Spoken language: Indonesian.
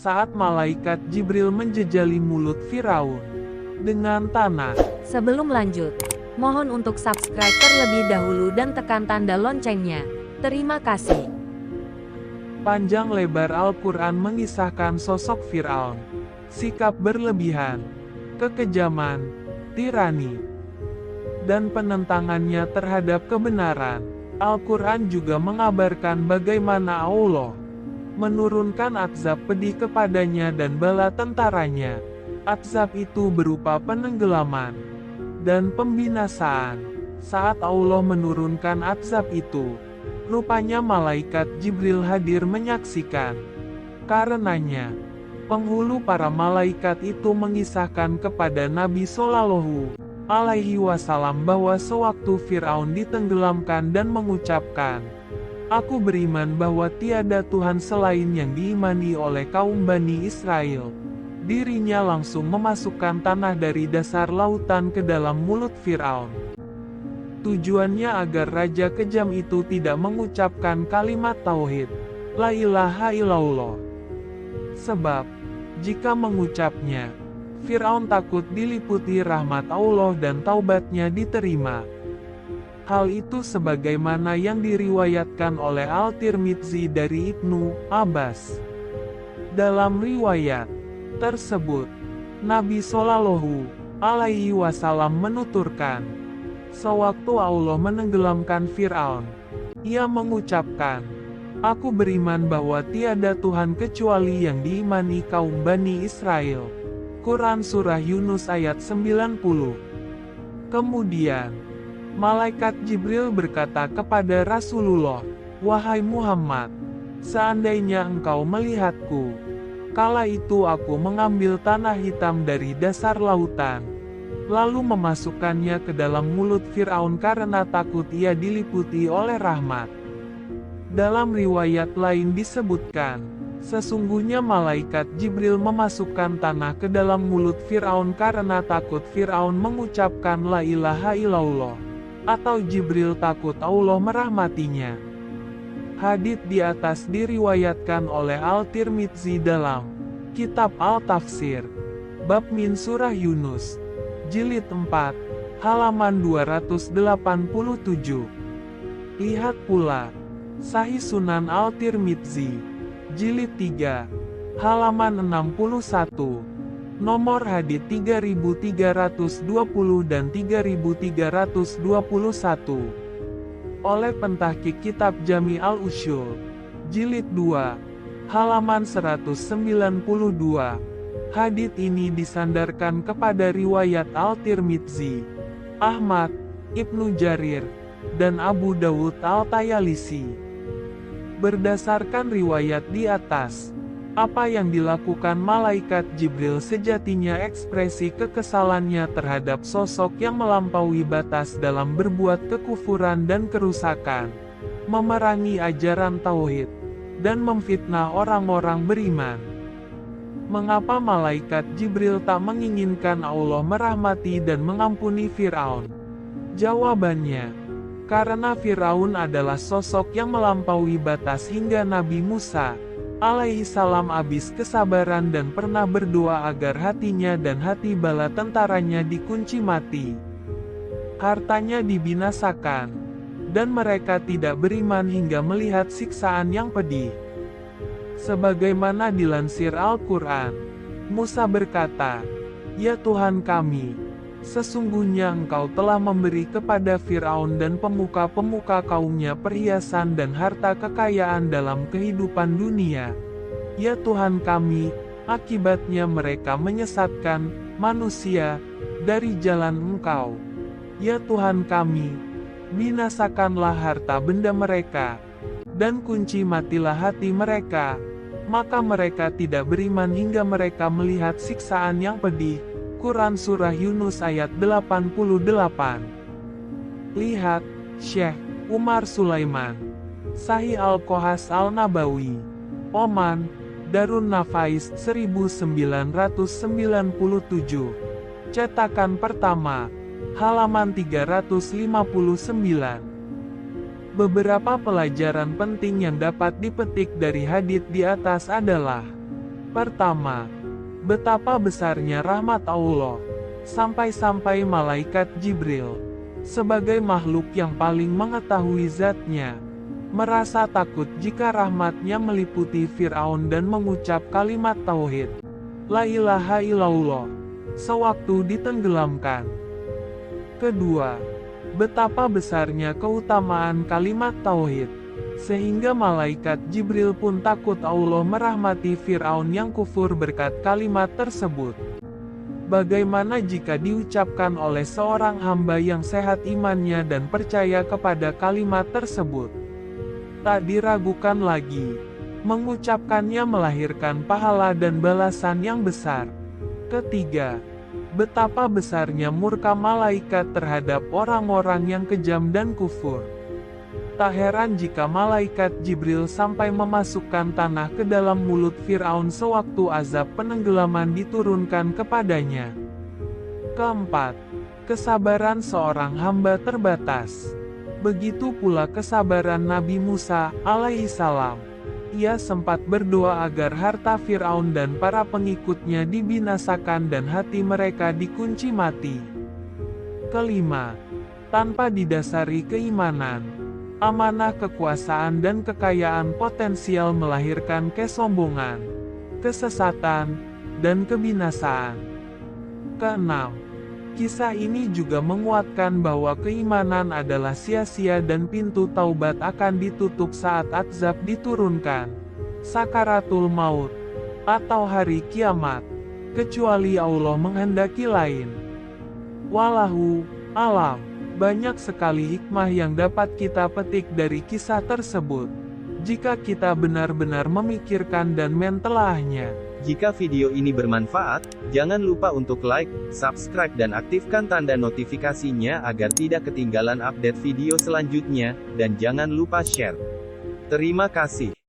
saat malaikat Jibril menjejali mulut Firaun dengan tanah. Sebelum lanjut, mohon untuk subscribe terlebih dahulu dan tekan tanda loncengnya. Terima kasih. Panjang lebar Al-Quran mengisahkan sosok Firaun, sikap berlebihan, kekejaman, tirani, dan penentangannya terhadap kebenaran. Al-Quran juga mengabarkan bagaimana Allah menurunkan azab pedih kepadanya dan bala tentaranya. Azab itu berupa penenggelaman dan pembinasaan. Saat Allah menurunkan azab itu, rupanya malaikat Jibril hadir menyaksikan. Karenanya, penghulu para malaikat itu mengisahkan kepada Nabi Shallallahu Alaihi Wasallam bahwa sewaktu Firaun ditenggelamkan dan mengucapkan, "Aku beriman bahwa tiada Tuhan selain yang diimani oleh kaum Bani Israel," dirinya langsung memasukkan tanah dari dasar lautan ke dalam mulut Firaun. Tujuannya agar raja kejam itu tidak mengucapkan kalimat tauhid, la ilaha illallah. Sebab, jika mengucapnya, Firaun takut diliputi rahmat Allah dan taubatnya diterima. Hal itu sebagaimana yang diriwayatkan oleh Al-Tirmidzi dari Ibnu Abbas. Dalam riwayat tersebut, Nabi Shallallahu Alaihi Wasallam menuturkan, sewaktu Allah menenggelamkan Firaun, ia mengucapkan, "Aku beriman bahwa tiada Tuhan kecuali yang diimani kaum Bani Israel." Quran Surah Yunus ayat 90. Kemudian, malaikat Jibril berkata kepada Rasulullah, "Wahai Muhammad, seandainya engkau melihatku, kala itu aku mengambil tanah hitam dari dasar lautan, lalu memasukkannya ke dalam mulut Firaun karena takut ia diliputi oleh rahmat." Dalam riwayat lain disebutkan, sesungguhnya malaikat Jibril memasukkan tanah ke dalam mulut Firaun karena takut Firaun mengucapkan la ilaha illallah, atau Jibril takut Allah merahmatinya. Hadits di atas diriwayatkan oleh Al-Tirmidzi dalam Kitab Al-Tafsir, Bab min Surah Yunus, Jilid 4, halaman 287. Lihat pula Sahih Sunan Al-Tirmidzi, Jilid 3, halaman 61, nomor hadits 3320 dan 3321. Oleh pentahqiq Kitab Jami Al-Usyul, Jilid 2, halaman 192. Hadits ini disandarkan kepada riwayat Al-Tirmidzi, Ahmad, Ibnu Jarir, dan Abu Dawud Al-Tayalisi. Berdasarkan riwayat di atas, apa yang dilakukan malaikat Jibril sejatinya ekspresi kekesalannya terhadap sosok yang melampaui batas dalam berbuat kekufuran dan kerusakan, memerangi ajaran tauhid, dan memfitnah orang-orang beriman. Mengapa malaikat Jibril tak menginginkan Allah merahmati dan mengampuni Firaun? Jawabannya, karena Firaun adalah sosok yang melampaui batas hingga Nabi Musa alaihi salam habis kesabaran dan pernah berdoa agar hatinya dan hati bala tentaranya dikunci mati, hartanya dibinasakan, dan mereka tidak beriman hingga melihat siksaan yang pedih. Sebagaimana dilansir Al-Quran, Musa berkata, "Ya Tuhan kami, sesungguhnya Engkau telah memberi kepada Firaun dan pemuka-pemuka kaumnya perhiasan dan harta kekayaan dalam kehidupan dunia. Ya Tuhan kami, akibatnya mereka menyesatkan manusia dari jalan Engkau. Ya Tuhan kami, binasakanlah harta benda mereka, dan kunci matilah hati mereka, maka mereka tidak beriman hingga mereka melihat siksaan yang pedih." Quran Surah Yunus ayat 88. Lihat, Syekh Umar Sulaiman, Sahih Al-Qohas Al-Nabawi, Oman, Darun Nafais 1997. Cetakan pertama, halaman 359. Beberapa pelajaran penting yang dapat dipetik dari hadits di atas adalah: Pertama, betapa besarnya rahmat Allah, sampai-sampai malaikat Jibril, sebagai makhluk yang paling mengetahui zatnya, merasa takut jika rahmatnya meliputi Fir'aun dan mengucap kalimat tauhid, La ilaha illallah, sewaktu ditenggelamkan. Kedua, betapa besarnya keutamaan kalimat tauhid, sehingga malaikat Jibril pun takut Allah merahmati Fir'aun yang kufur berkat kalimat tersebut. Bagaimana jika diucapkan oleh seorang hamba yang sehat imannya dan percaya kepada kalimat tersebut? Tak diragukan lagi, mengucapkannya melahirkan pahala dan balasan yang besar. Ketiga, betapa besarnya murka malaikat terhadap orang-orang yang kejam dan kufur. Tak heran jika malaikat Jibril sampai memasukkan tanah ke dalam mulut Fir'aun sewaktu azab penenggelaman diturunkan kepadanya. Keempat, kesabaran seorang hamba terbatas. Begitu pula kesabaran Nabi Musa alaihissalam. Ia sempat berdoa agar harta Fir'aun dan para pengikutnya dibinasakan dan hati mereka dikunci mati. Kelima, tanpa didasari keimanan, amanah kekuasaan dan kekayaan potensial melahirkan kesombongan, kesesatan, dan kebinasaan. Keenam, kisah ini juga menguatkan bahwa keimanan adalah sia-sia dan pintu taubat akan ditutup saat azab diturunkan, sakaratul maut, atau hari kiamat, kecuali Allah menghendaki lain. Wallahu alam, banyak sekali hikmah yang dapat kita petik dari kisah tersebut, jika kita benar-benar memikirkan dan mentelahnya. Jika video ini bermanfaat, jangan lupa untuk like, subscribe dan aktifkan tanda notifikasinya agar tidak ketinggalan update video selanjutnya, dan jangan lupa share. Terima kasih.